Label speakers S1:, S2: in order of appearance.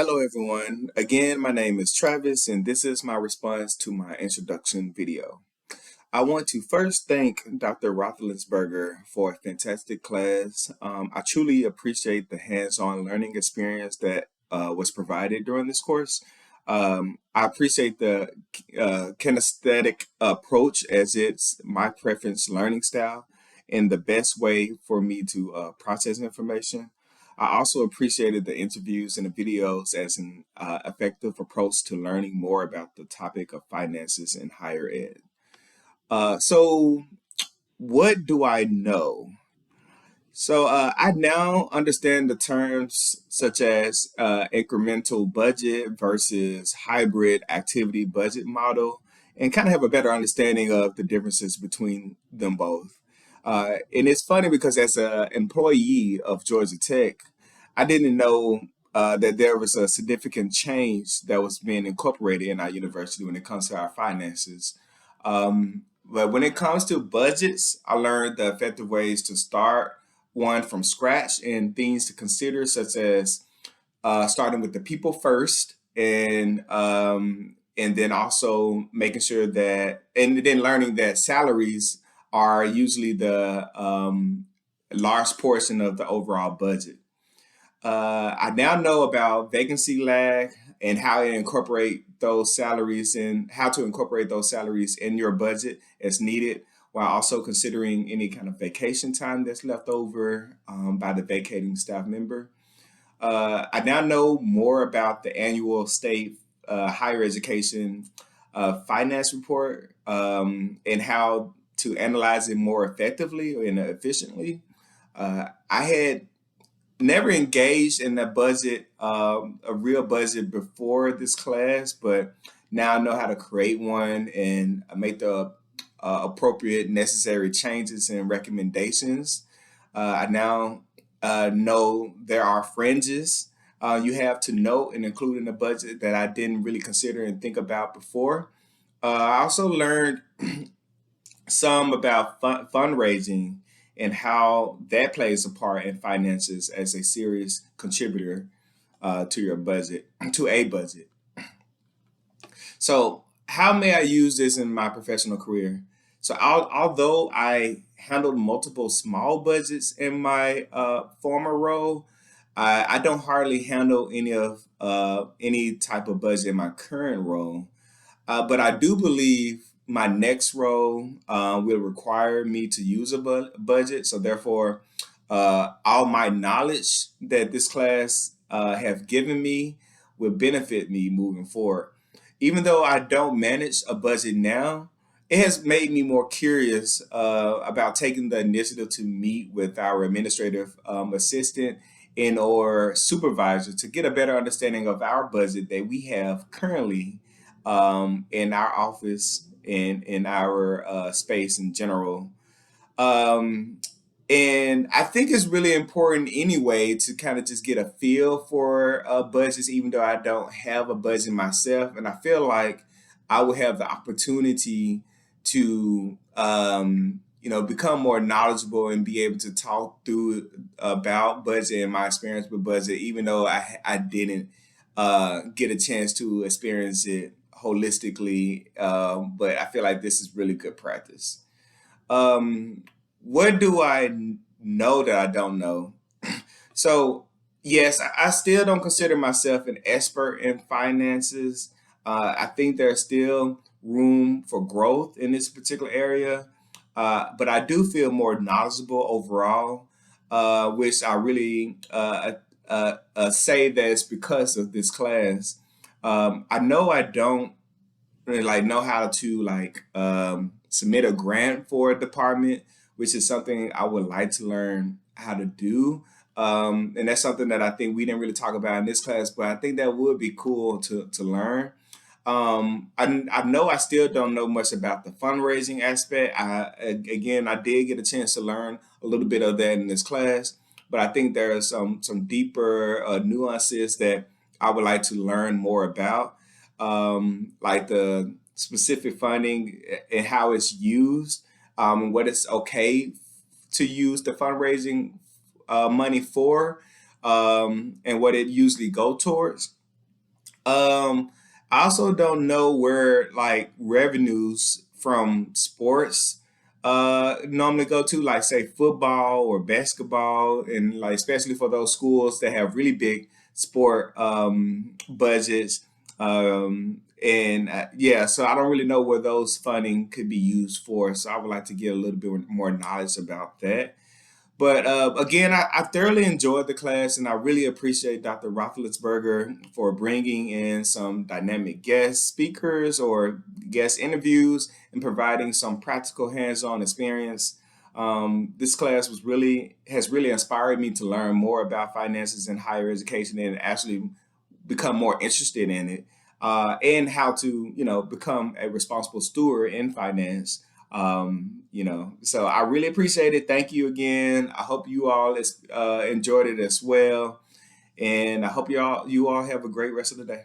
S1: Hello, everyone. Again, my name is Travis, and this is my response to my introduction video. I want to first thank Dr. Roethlisberger for a fantastic class. I truly appreciate the hands-on learning experience that was provided during this course. I appreciate the kinesthetic approach as it's my preference learning style and the best way for me to process information. I also appreciated the interviews and the videos as an effective approach to learning more about the topic of finances in higher ed. So what do I know? I now understand the terms such as incremental budget versus hybrid activity budget model and kind of have a better understanding of the differences between them both. And it's funny because as an employee of Georgia Tech, I didn't know that there was a significant change that was being incorporated in our university when it comes to our finances. But when it comes to budgets, I learned the effective ways to start one from scratch and things to consider, such as starting with the people first, and then also making sure that, and then learning that salaries are usually the large portion of the overall budget. I now know about vacancy lag and how to incorporate those salaries and how to incorporate those salaries in your budget as needed, while also considering any kind of vacation time that's left over by the vacating staff member. I now know more about the annual state higher education finance report and how to analyze it more effectively and efficiently. I had never engaged in a budget, a real budget before this class, but now I know how to create one and make the appropriate necessary changes and recommendations. I now know there are fringes you have to note and include in the budget that I didn't really consider and think about before. I also learned some about fundraising and how that plays a part in finances as a serious contributor to your budget, to a budget. So, how may I use this in my professional career? Although I handled multiple small budgets in my former role, I don't hardly handle any type of budget in my current role. But I do believe my next role will require me to use a budget. So therefore, all my knowledge that this class have given me will benefit me moving forward. Even though I don't manage a budget now, it has made me more curious about taking the initiative to meet with our administrative assistant and or supervisor to get a better understanding of our budget that we have currently in our office and in our space in general. Um, and I think it's really important anyway to kind of just get a feel for budgets, even though I don't have a budget myself. And I feel like I would have the opportunity to, become more knowledgeable and be able to talk through about budget and my experience with budget, even though I didn't get a chance to experience it holistically. But I feel like this is really good practice. Um, what do know that I don't know? So, yes, I still don't consider myself an expert in finances. I think there's still room for growth in this particular area, but I do feel more knowledgeable overall, which I really say that it's because of this class. I know I don't really like know how to submit a grant for a department, which is something I would like to learn how to do. And that's something that I think we didn't really talk about in this class, but I think that would be cool to learn. I know I still don't know much about the fundraising aspect. Again, I did get a chance to learn a little bit of that in this class, but I think there are some deeper nuances that I would like to learn more about, like the specific funding and how it's used, and what it's okay to use the fundraising money for, and what it usually go towards. Um, I also don't know where like revenues from sports normally go to, like say football or basketball, and like especially for those schools that have really big sport budgets. And yeah, so I don't really know where those funding could be used for. So I would like to get a little bit more knowledge about that. But again, I thoroughly enjoyed the class, and I really appreciate Dr. Roethlisberger for bringing in some dynamic guest speakers or guest interviews and providing some practical hands-on experience. This class has really inspired me to learn more about finances in higher education and actually become more interested in it, and how to become a responsible steward in finance. So I really appreciate it. Thank you again. I hope you all enjoyed it as well, and I hope you all have a great rest of the day.